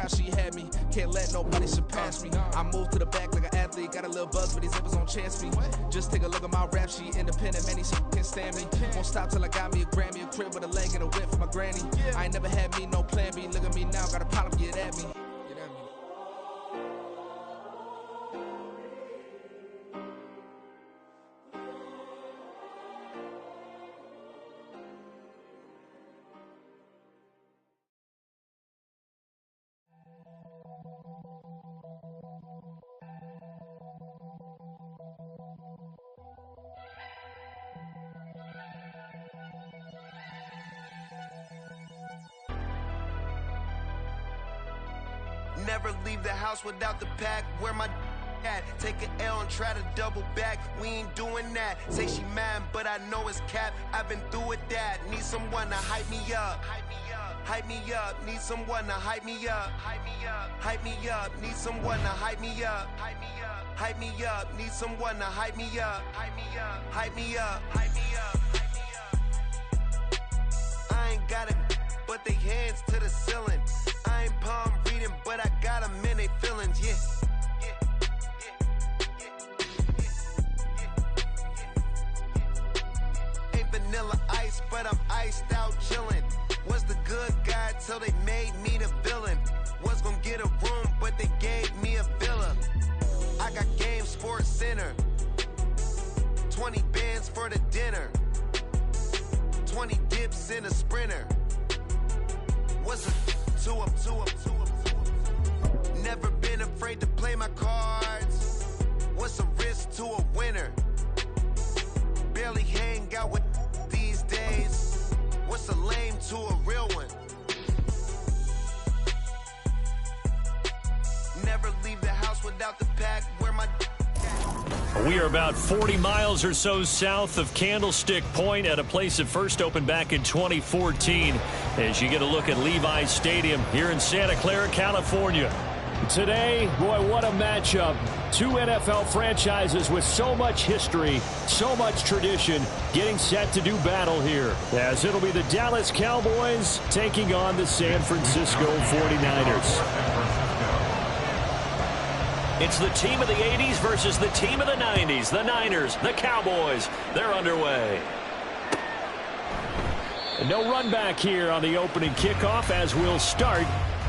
she had me. Can't let nobody surpass me. I move to the back like an athlete. Got a little buzz, but these zippers don't chance me. Just take a look at my rap sheet. Independent, man, these can't stand me. Won't stop till I got me a Grammy, a crib with a leg and a whip for my granny. I ain't never had me no plan B. Look at me now, got a problem, get at me. Never leave the house without the pack. Where my at? Take an L and try to double back. We ain't doing that. Say she mad, but I know it's cap. I've been through with that. Need someone to hype me up. Hype me up. Need someone to hype me up. Hype me up. Need someone to hype me up. Hype me up. Need someone to hype me up. Hype me up. I ain't got it, but they hands to the ceiling. I ain't palm reading, but I got them in they feelings, yeah. Ain't vanilla ice, but I'm iced out chillin'. Was the good guy till they made me the villain. Was gonna get a room, but they gave me a villa. I got Game Sports Center. 20 bands for the dinner. 20 dips in a Sprinter. What's a two up. Never been afraid to play my cards. What's a risk to a winner? Barely hang out with these days. What's a lame to a real one? Never leave the house without the pack. Where my We are about 40 miles or so south of Candlestick Point at a place that first opened back in 2014 as you get a look at Levi's Stadium here in Santa Clara, California. Today, boy, what a matchup. Two NFL franchises with so much history, so much tradition, getting set to do battle here, as it'll be the Dallas Cowboys taking on the San Francisco 49ers. It's the team of the 80s versus the team of the 90s. The Niners, the Cowboys, they're underway. And no run back here on the opening kickoff as we'll start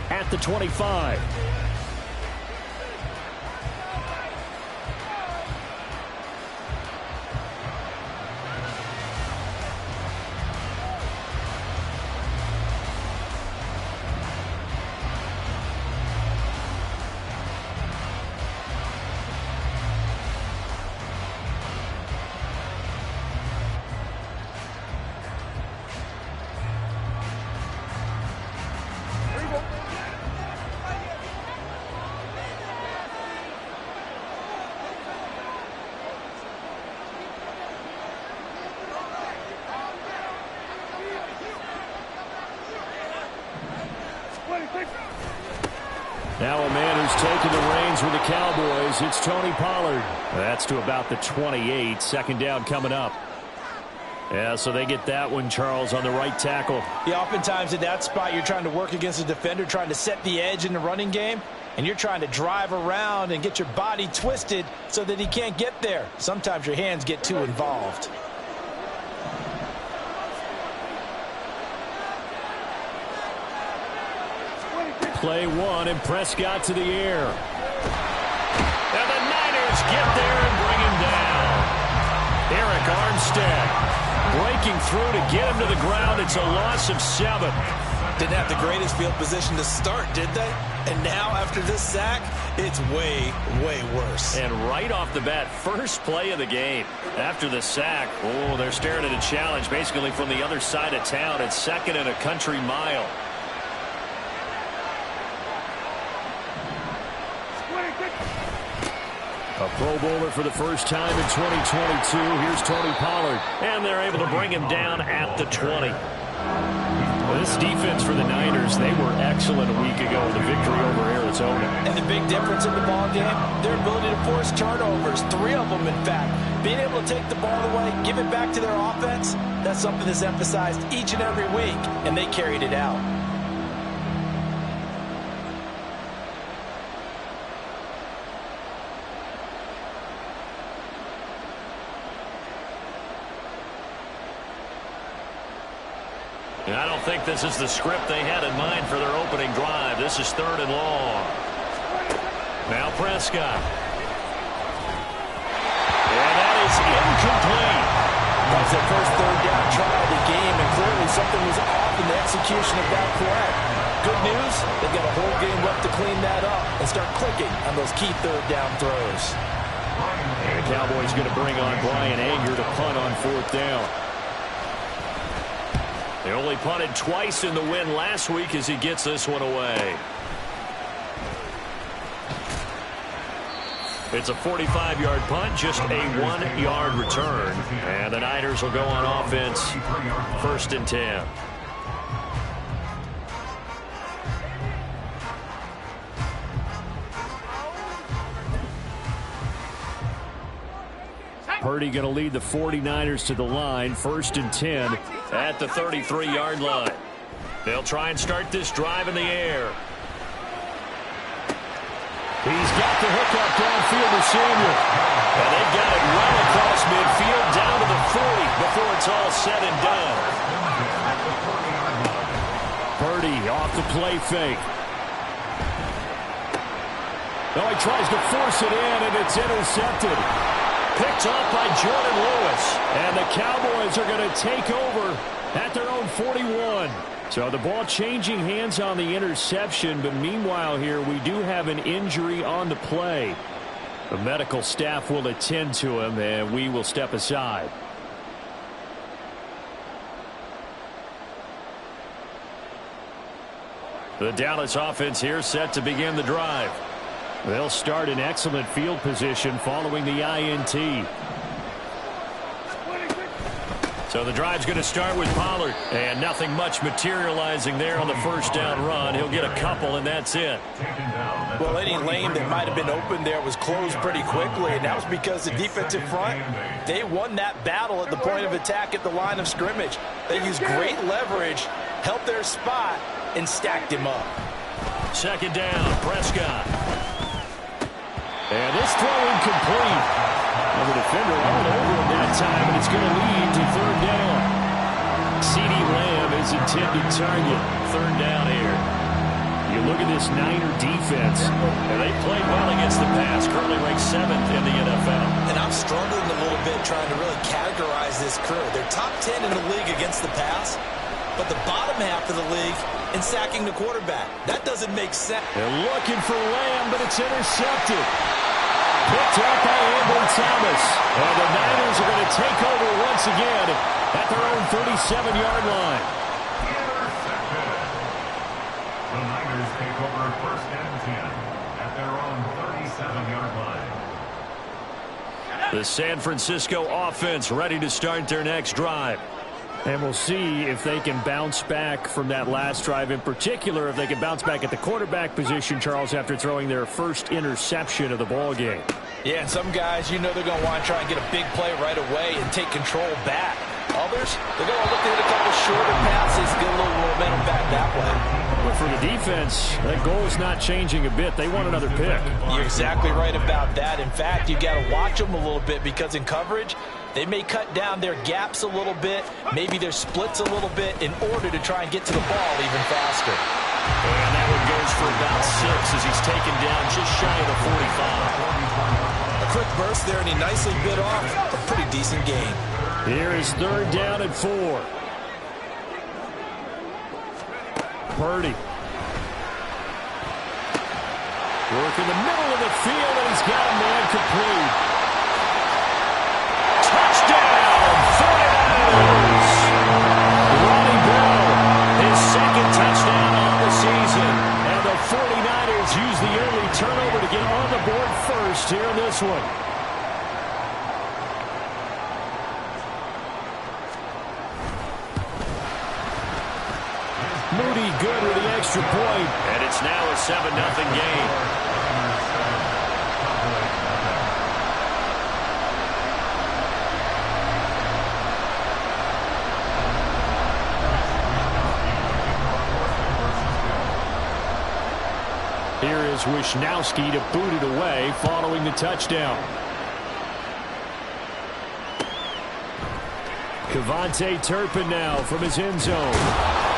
at the 25. Now a man who's taken the reins with the Cowboys, it's Tony Pollard. That's to about the 28. Second down coming up. Yeah, so they get that one, Charles, on the right tackle. Yeah, oftentimes in that spot, you're trying to work against a defender, trying to set the edge in the running game, and you're trying to drive around and get your body twisted so that he can't get there. Sometimes your hands get too involved. Play one, and Prescott to the air. And the Niners get there and bring him down. Eric Armstead breaking through to get him to the ground. It's a loss of 7. Didn't have the greatest field position to start, did they? And now, after this sack, it's way, way worse. And right off the bat, first play of the game. After the sack, oh, they're staring at a challenge basically from the other side of town. It's second and a country mile. A Pro Bowler for the first time in 2022. Here's Tony Pollard. And they're able to bring him down at the 20. Well, this defense for the Niners, they were excellent a week ago in the victory over Arizona. And the big difference in the ball game, their ability to force turnovers. 3 of them, in fact. Being able to take the ball away, give it back to their offense, that's something that's emphasized each and every week, and they carried it out. I don't think this is the script they had in mind for their opening drive. This is 3rd and long. Now Prescott. And that is incomplete. That's their first 3rd down try of the game, and clearly something was off in the execution of that play. Good news, they've got a whole game left to clean that up and start clicking on those key 3rd down throws. And the Cowboys going to bring on Brian Anger to punt on 4th down. They only punted twice in the win last week as he gets this one away. It's a 45-yard punt, just a 1-yard return. And the Niners will go on offense, 1st and 10. Purdy going to lead the 49ers to the line, 1st and 10 at the 33-yard line. They'll try and start this drive in the air. He's got the hookup downfield to Samuel. And they've got it well across midfield down to the 40 before it's all said and done. Purdy off the play fake. Oh, he tries to force it in, and it's intercepted. Picked up by Jordan Lewis. And the Cowboys are going to take over at their own 41. So the ball changing hands on the interception, but meanwhile here we do have an injury on the play. The medical staff will attend to him, and we will step aside. The Dallas offense here set to begin the drive. They'll start in excellent field position following the INT. So the drive's going to start with Pollard. And nothing much materializing there on the 1st down run. He'll get a couple, and that's it. Well, any lane that might have been open there was closed pretty quickly, and that was because the defensive front, they won that battle at the point of attack at the line of scrimmage. They used great leverage, held their spot, and stacked him up. 2nd down, Prescott. And this throw incomplete. And the defender all over him that time, and it's going to lead to 3rd down. CeeDee Lamb is intended target. 3rd down here. You look at this Niner defense, and they played well against the pass, currently ranked 7th in the NFL. And I'm struggling a little bit trying to really categorize this crew. They're top 10 in the league against the pass, but the bottom half of the league in sacking the quarterback. That doesn't make sense. They're looking for Lamb, but it's intercepted. Picked up by Ambry Thomas. And the Niners are going to take over once again at their own 37-yard line. The Niners take over 1st and 10 at their own 37-yard line. The San Francisco offense ready to start their next drive. And we'll see if they can bounce back from that last drive, in particular if they can bounce back at the quarterback position, Charles, after throwing their first interception of the ball game. Yeah, and some guys, you know they're going to want to try and get a big play right away and take control back. Others, they're going to look to hit a couple shorter passes, get a little momentum back that way. But for the defense, that goal is not changing a bit. They want another pick. You're exactly right about that. In fact, you got to watch them a little bit because in coverage, they may cut down their gaps a little bit, maybe their splits a little bit in order to try and get to the ball even faster. And that one goes for about 6 as he's taken down just shy of the 45. A quick burst there, and he nicely bit off a pretty decent gain. Here is 3rd down and 4. Purdy. Work in the middle of the field, and he's got a man complete. Touchdown, 49ers! Ronnie Bell, his 2nd touchdown on the season. And the 49ers use the early turnover to get on the board first here in this one. Moody good with the extra point. And it's now a 7-0 game. Here is Wishnowsky to boot it away following the touchdown. Kevontae Turpin now from his end zone.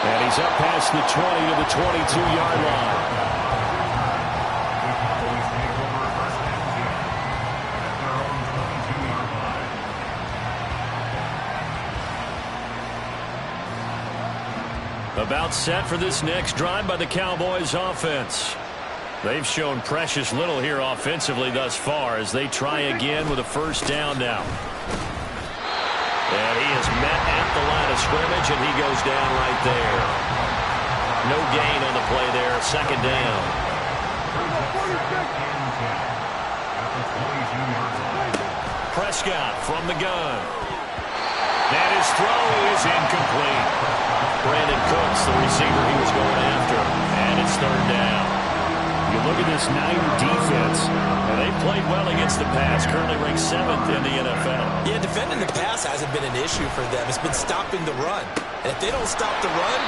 And he's up past the 20 to the 22-yard line. The Cowboys take over first and 10 at their own 22-yard line. About set for this next drive by the Cowboys offense. They've shown precious little here offensively thus far as they try again with a first down now. And he is met at the line of scrimmage, and he goes down right there. No gain on the play there. Second down. Prescott from the gun. And his throw is incomplete. Brandon Cooks, the receiver he was going after. And it's third down. You look at this Niner defense, and they played well against the pass, currently ranked 7th in the NFL. Yeah, defending the pass hasn't been an issue for them. It's been stopping the run. And if they don't stop the run,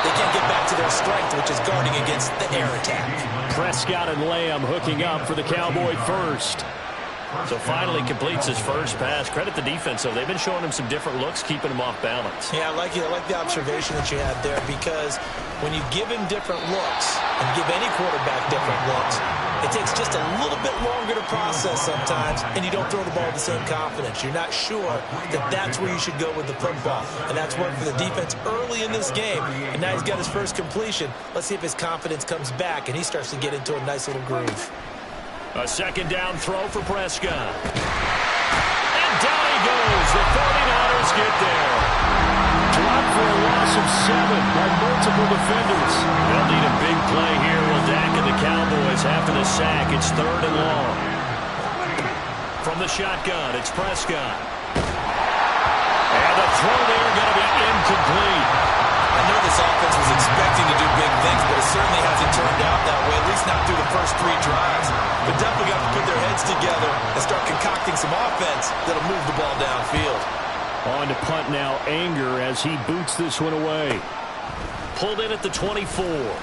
they can't get back to their strength, which is guarding against the air attack. Prescott and Lamb hooking up for the Cowboy first. So finally completes his first pass. Credit the defense, though. They've been showing him some different looks, keeping him off balance. Yeah, I like the observation that you had there, because when you give him different looks and give any quarterback different looks, it takes just a little bit longer to process sometimes, and you don't throw the ball with the same confidence. You're not sure that that's where you should go with the football, and that's worked for the defense early in this game, and now he's got his first completion. Let's see if his confidence comes back and he starts to get into a nice little groove. A second down throw for Prescott. And down he goes. The 49ers get there. Dropped for a loss of 7 by multiple defenders. They'll need a big play here. Will Dak and the Cowboys after the sack. It's third and long. From the shotgun, it's Prescott. And the throw there going to be incomplete. I know this offense was expecting to do big things, but it certainly hasn't turned out that way, at least not through the first 3 drives. But definitely got to put their heads together and start concocting some offense that'll move the ball downfield. On to punt now, Anger, as he boots this one away. Pulled in at the 24. Well,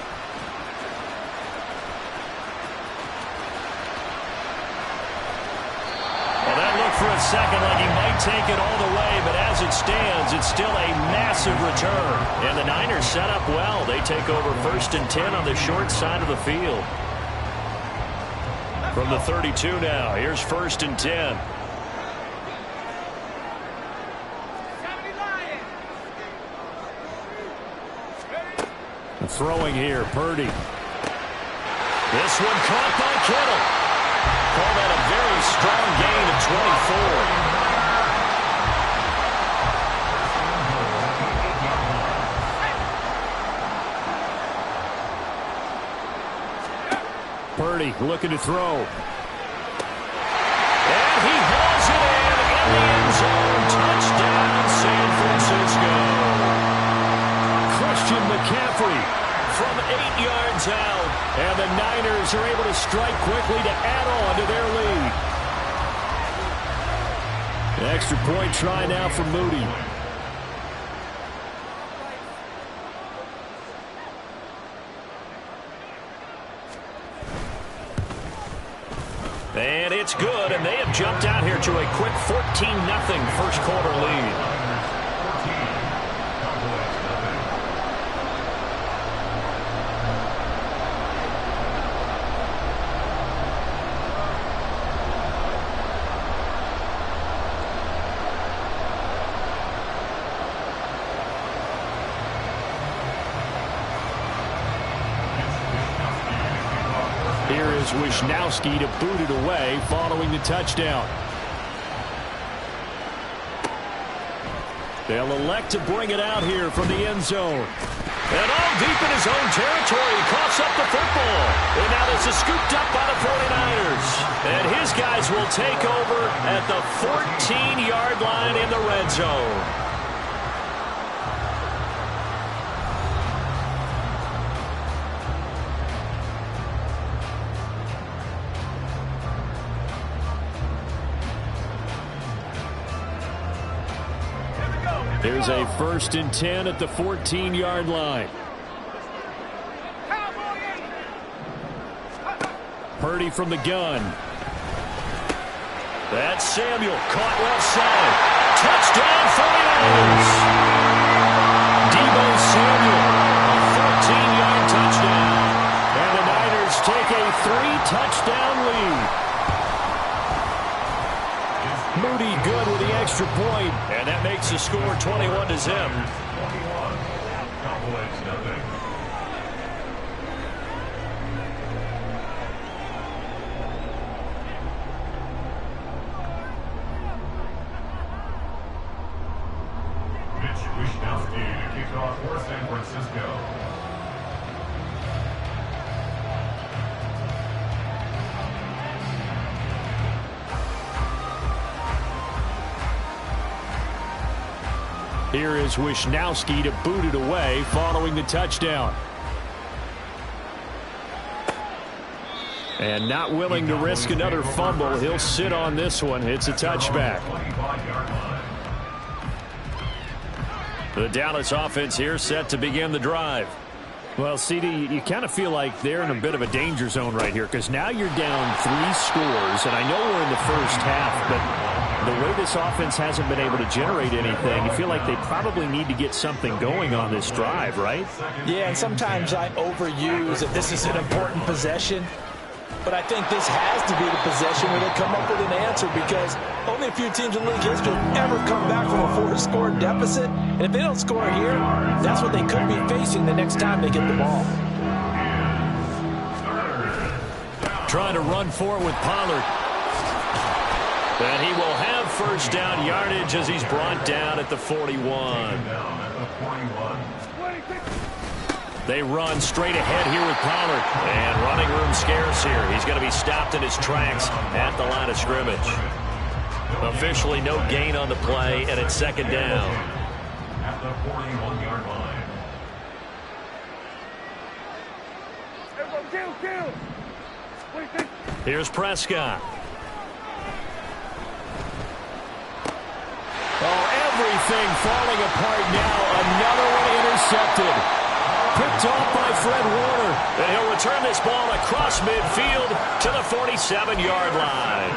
that looked for a second like he might take it all the way, but as it stands, it's still a massive return. And the Niners set up well. They take over first and 10 on the short side of the field. From the 32 now, here's first and 10. Throwing here, Purdy. This one caught by Kittle. Call that a very strong gain of 24. Purdy looking to throw. And he hauls it in the end zone. Touchdown, San Francisco. Christian McCaffrey from 8 yards out. And the Niners are able to strike quickly to add on to their lead. An extra point try now for Moody. And it's good, and they have jumped out here to a quick 14-0 first quarter lead. Here is Wisnowski to boot it away following the touchdown. They'll elect to bring it out here from the end zone. And all deep in his own territory, coughs up the football. And now this is scooped up by the 49ers. And his guys will take over at the 14-yard line in the red zone. There's a first and 10 at the 14-yard line. Purdy from the gun. That's Samuel, caught left side. Touchdown 49ers! Deebo Samuel extra point, and that makes the score 21-0. Cowboys nothing. Mitch Wishnowsky to kick off for San Francisco. Here is Wishnowsky to boot it away following the touchdown. And not willing to risk another fumble, he'll sit on this one. It's a touchback. The Dallas offense here set to begin the drive. Well, CD, you kind of feel like they're in a bit of a danger zone right here because now you're down 3 scores, and I know we're in the first half, but the way this offense hasn't been able to generate anything, you feel like they probably need to get something going on this drive, right? Yeah, and sometimes I overuse that this is an important possession. But I think this has to be the possession where they come up with an answer because only a few teams in league history have ever come back from a 4-score deficit. And if they don't score here, that's what they could be facing the next time they get the ball. Trying to run for it with Pollard. And he will have first down yardage as he's brought down at the 41. They run straight ahead here with Pollard. And running room scarce here. He's going to be stopped in his tracks at the line of scrimmage. Officially no gain on the play, and it's second down. At the 41-yard line. Here's Prescott. Oh, everything falling apart now. Another one intercepted. Picked off by Fred Warner. And he'll return this ball across midfield to the 47-yard line.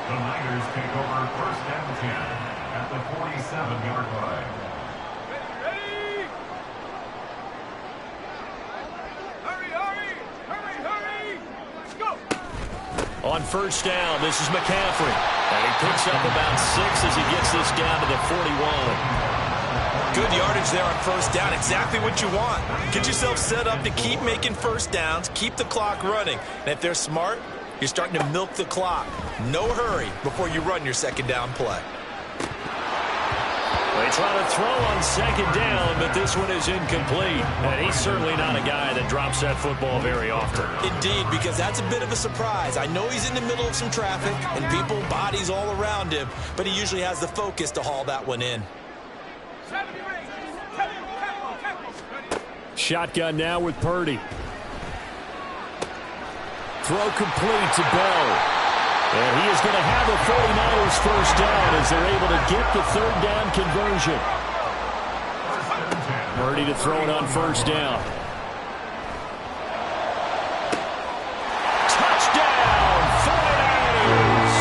The Niners take over first and 10 at the 47-yard line. Ready! Hurry! Let's go! On first down, this is McCaffrey. And he picks up about 6 as he gets this down to the 41. Good yardage there on first down. Exactly what you want. Get yourself set up to keep making first downs, keep the clock running. And if they're smart, you're starting to milk the clock. No hurry before you run your second down play. They try to throw on second down, but this one is incomplete. And he's certainly not a guy that drops that football very often. Indeed, because that's a bit of a surprise. I know he's in the middle of some traffic and people, bodies all around him, but he usually has the focus to haul that one in. Shotgun now with Purdy. Throw complete to Bell. And he is going to have the 49ers first down as they're able to get the third down conversion. Purdy to throw it on first down. Touchdown, 49ers!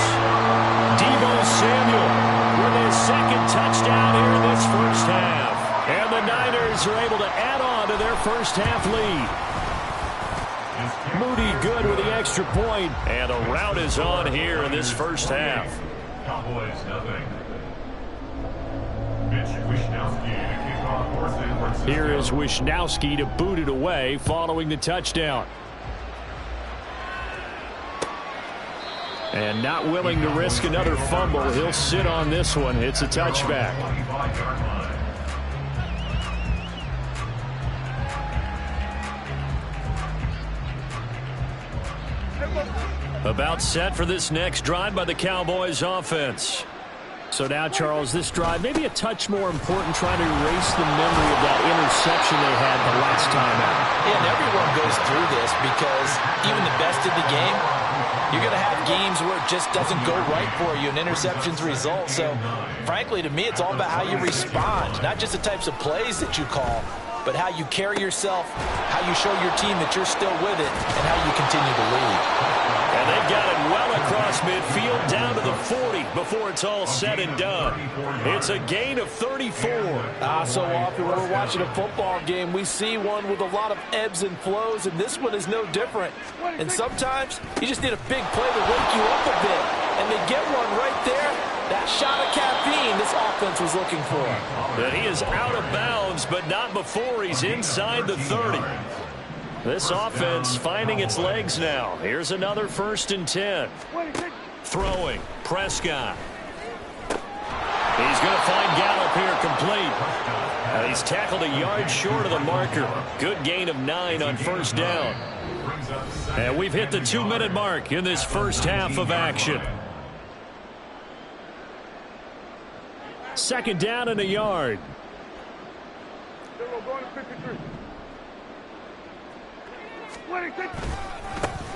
Deebo Samuel with his second touchdown here in this first half. And the Niners are able to add on to their first half lead. Moody good with the extra point, and a rout is on here in this first half. Cowboys nothing. Mitch Wishnowsky to kick off for San Francisco. Here is Wishnowsky to boot it away following the touchdown. And not willing to risk another fumble, he'll sit on this one. It's a touchback. 25-yard line. About set for this next drive by the Cowboys offense. So now, Charles, this drive maybe a touch more important, trying to erase the memory of that interception they had the last time out. Yeah, and everyone goes through this because even the best in the game, you're going to have games where it just doesn't go right for you and interceptions result. So, frankly, to me, it's all about how you respond, not just the types of plays that you call, but how you carry yourself, how you show your team that you're still with it, and how you continue to lead. And they've got it well across midfield down to the 40 before it's all said and done. It's a gain of 34. So often when we're watching a football game, we see one with a lot of ebbs and flows, and this one is no different. And sometimes you just need a big play to wake you up a bit. And they get one right there, That shot of caffeine this offense was looking for. But he is out of bounds, but not before he's inside the 30. This offense finding its legs now. Here's another 1st and 10. Throwing. Prescott. He's going to find Gallup here complete. He's tackled a yard short of the marker. Good gain of 9 on 1st down. And we've hit the 2-minute mark in this first half of action. 2nd down and a yard.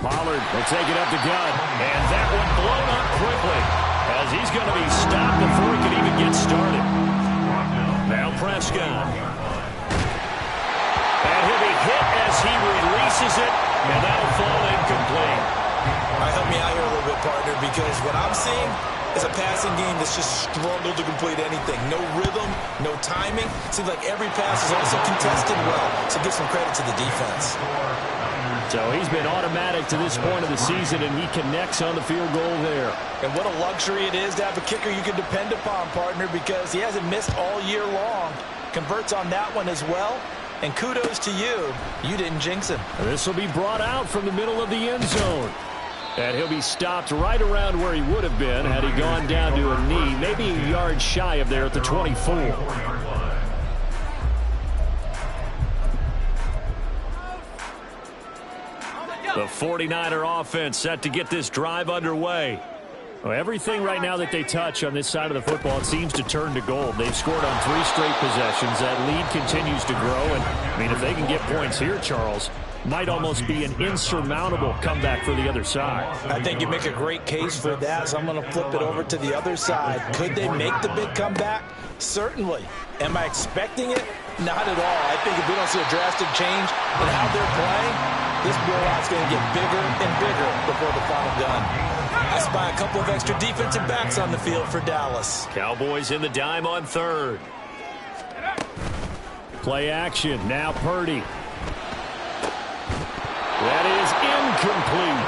Pollard will take it up the gut. And that one blown up quickly as he's going to be stopped before he can even get started. Now Prescott. And he'll be hit as he releases it, and that'll fall incomplete. All right, help me out here a little bit, partner, because what I'm seeing is a passing game that's just struggled to complete anything. No rhythm, no timing. Seems like every pass is also contested well, so give some credit to the defense. So he's been automatic to this point of the season, and he connects on the field goal there. And what a luxury it is to have a kicker you can depend upon, partner, because he hasn't missed all year long. Converts on that one as well. And kudos to you. You didn't jinx him. This will be brought out from the middle of the end zone. And he'll be stopped right around where he would have been had he gone down to a knee, maybe a yard shy of there at the 24. The 49er offense set to get this drive underway. Well, everything right now that they touch on this side of the football, it seems to turn to gold. They've scored on 3 straight possessions. That lead continues to grow. And, I mean, if they can get points here, Charles, might almost be an insurmountable comeback for the other side. I think you make a great case for that, so I'm going to flip it over to the other side. Could they make the big comeback? Certainly. Am I expecting it? Not at all. I think if we don't see a drastic change in how they're playing, this blowout's going to get bigger and bigger before the final gun. I spy a couple of extra defensive backs on the field for Dallas. Cowboys in the dime on 3rd. Play action. Now Purdy. That is incomplete.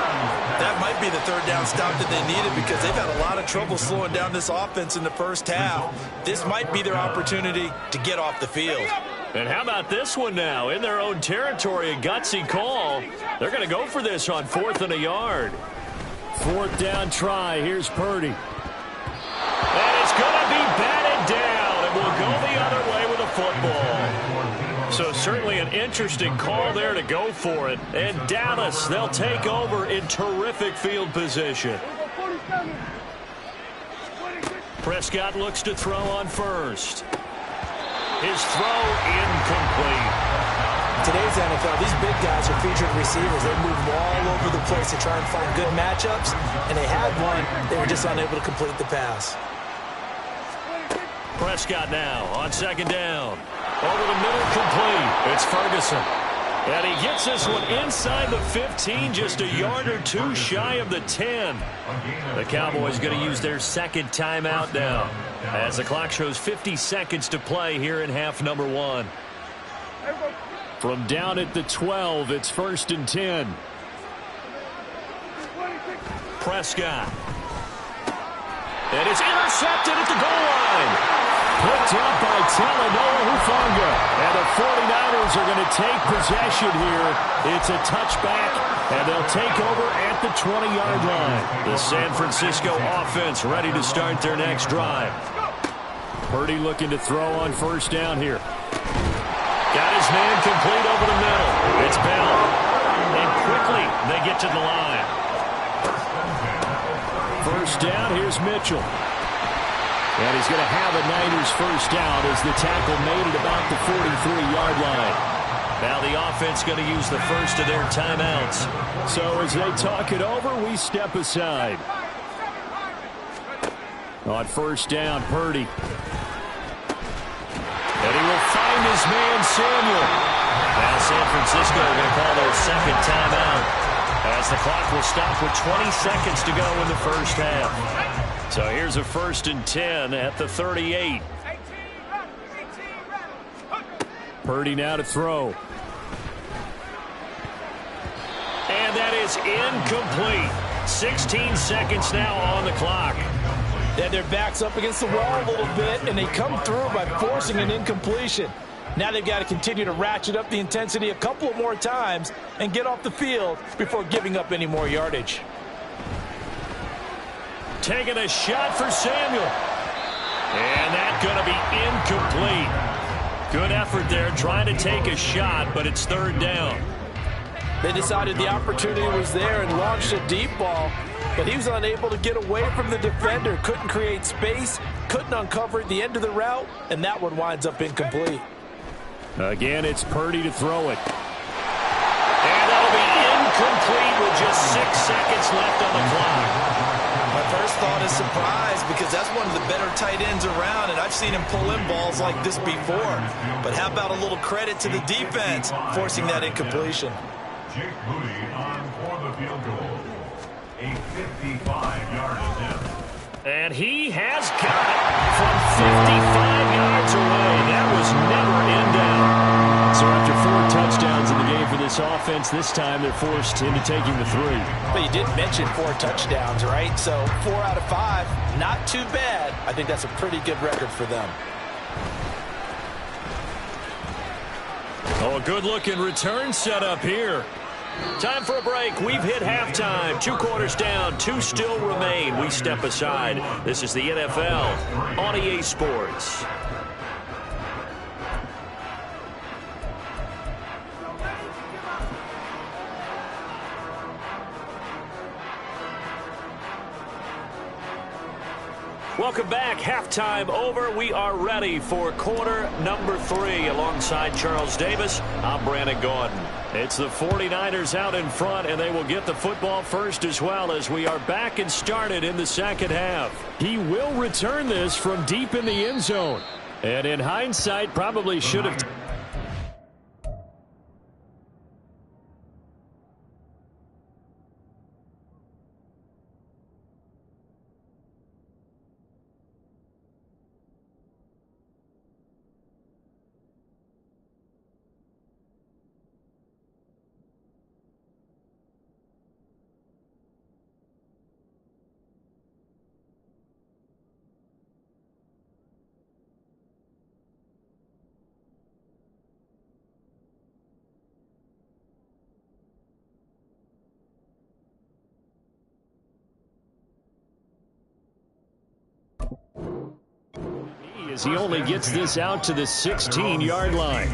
That might be the 3rd down stop that they needed because they've had a lot of trouble slowing down this offense in the first half. This might be their opportunity to get off the field. And how about this one now? In their own territory, a gutsy call. They're going to go for this on 4th and a yard. 4th down try. Here's Purdy. And it's going to be batted down. And we'll go the other way with a football. So certainly an interesting call there to go for it. And Dallas, they'll take over in terrific field position. Prescott looks to throw on 1st. His throw incomplete. Today's NFL, these big guys are featured receivers. They move all over the place to try and find good matchups, and they had one. They were just unable to complete the pass. Prescott now on 2nd down. Over the middle, complete. It's Ferguson. And he gets this one inside the 15, just a yard or 2 shy of the 10. The Cowboys going to use their 2nd timeout now, as the clock shows 50 seconds to play here in half number 1. From down at the 12, it's 1st and 10. Prescott. And it's intercepted at the goal line. Picked up by Talanoa Hufanga. And the 49ers are going to take possession here. It's a touchback, and they'll take over at the 20-yard line. The San Francisco offense ready to start their next drive. Purdy looking to throw on 1st down here. Got his man complete over the middle. It's Bell. And quickly they get to the line. 1st down, here's Mitchell. And he's going to have a Niners 1st down as the tackle made it about the 43-yard line. Now the offense going to use the first of their timeouts. So as they talk it over, we step aside. On 1st down, Purdy. And he will find his man, Samuel. Now San Francisco are going to call their 2nd timeout, as the clock will stop with 20 seconds to go in the first half. So here's a 1st and 10 at the 38. Purdy now to throw. And that is incomplete. 16 seconds now on the clock. They had their backs up against the wall a little bit, and they come through by forcing an incompletion. Now they've got to continue to ratchet up the intensity a couple more times and get off the field before giving up any more yardage. Taking a shot for Samuel. And that's going to be incomplete. Good effort there trying to take a shot, but it's third down. They decided the opportunity was there and launched a deep ball, but he was unable to get away from the defender. Couldn't create space, couldn't uncover at the end of the route, and that one winds up incomplete. Again, it's Purdy to throw it. And that'll be incomplete with just 6 seconds left on the clock. My first thought is surprise because that's one of the better tight ends around, and I've seen him pull in balls like this before. But how about a little credit to the defense forcing that incompletion? Jake Moody on for the field goal. A 55-yard attempt. And he has got it from 55 yards away. That was never in doubt. So after 4 touchdowns in the game for this offense, this time they're forced into taking the 3. But you did mention 4 touchdowns, right? So 4 out of 5, not too bad. I think that's a pretty good record for them. Oh, a good-looking return set up here. Time for a break. We've hit halftime. 2 quarters down. 2 still remain. We step aside. This is the NFL on EA Sports. Welcome back. Halftime over. We are ready for quarter number 3. Alongside Charles Davis, I'm Brandon Gaudin. It's the 49ers out in front, and they will get the football first as well as we are back and started in the second half. He will return this from deep in the end zone. And in hindsight, probably should have... As he only gets this out to the 16-yard line.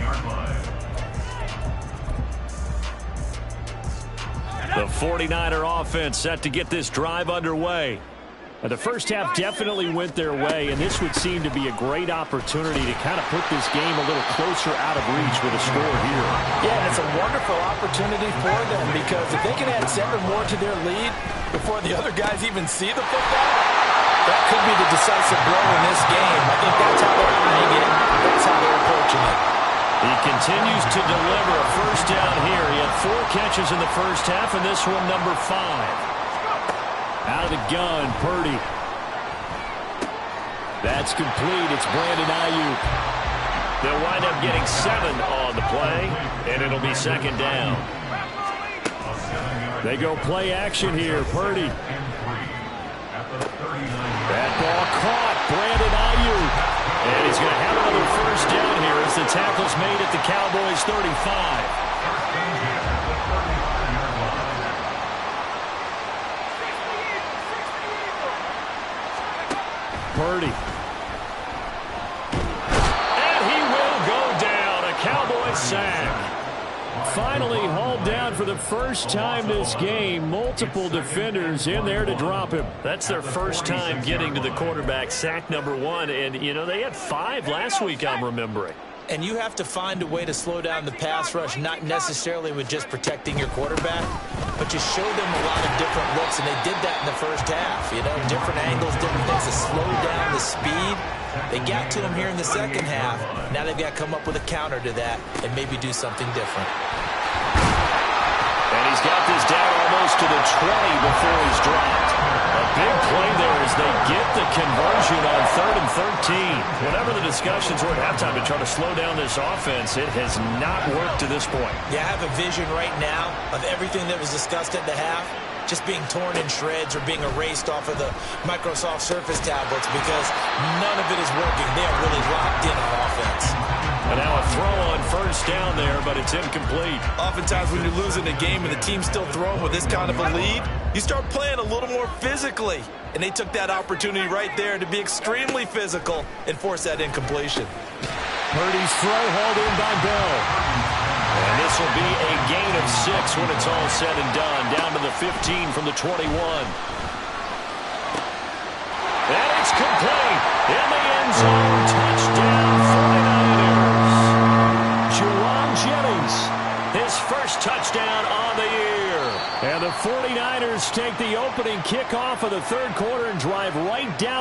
The 49er offense set to get this drive underway. The first half definitely went their way, and this would seem to be a great opportunity to kind of put this game a little closer out of reach with a score here. Yeah, and it's a wonderful opportunity for them because if they can add 7 more to their lead before the other guys even see the football, that could be the decisive blow in this game. I think that's how they're eyeing it. That's how they're approaching it. He continues to deliver a first down here. He had 4 catches in the first half, and this one number 5. Out of the gun, Purdy. That's complete. It's Brandon Ayuk. They'll wind up getting 7 on the play, and it'll be second down. They go play action here. Purdy. That ball caught. Brandon Ayuk. And he's going to have another first down here as the tackle's made at the Cowboys 35. Purdy. And he will go down. A Cowboys sack. Finally hauled down for the first time this game. Multiple defenders in there to drop him. That's their first time getting to the quarterback, sack number 1. And, you know, they had 5 last week, I'm remembering. And you have to find a way to slow down the pass rush, not necessarily with just protecting your quarterback, but you show them a lot of different looks, and they did that in the first half. You know, different angles, different things to slow down the speed. They got to him here in the second half. Now they've got to come up with a counter to that and maybe do something different. And he's got this down almost to the 20 before he's dropped. A big play there as they get the conversion on 3rd and 13. Whatever the discussions were at halftime to try to slow down this offense, it has not worked to this point. Yeah, I have a vision right now of everything that was discussed at the half. just being torn in shreds or being erased off of the Microsoft Surface tablets because none of it is working. They are really locked in on offense. And now a throw on first down there, but it's incomplete. Oftentimes when you're losing a game and the team's still throwing with this kind of a lead, you start playing a little more physically. And they took that opportunity right there to be extremely physical and force that incompletion. Purdy's throw hauled in by Bell. And this will be a gain of 6 when it's all said and done. Down to the 15 from the 21. And it's complete. In the end zone. Touchdown 49ers. Juwan Jennings. His first touchdown on the year. And the 49ers take the opening kickoff of the third quarter and drive right down the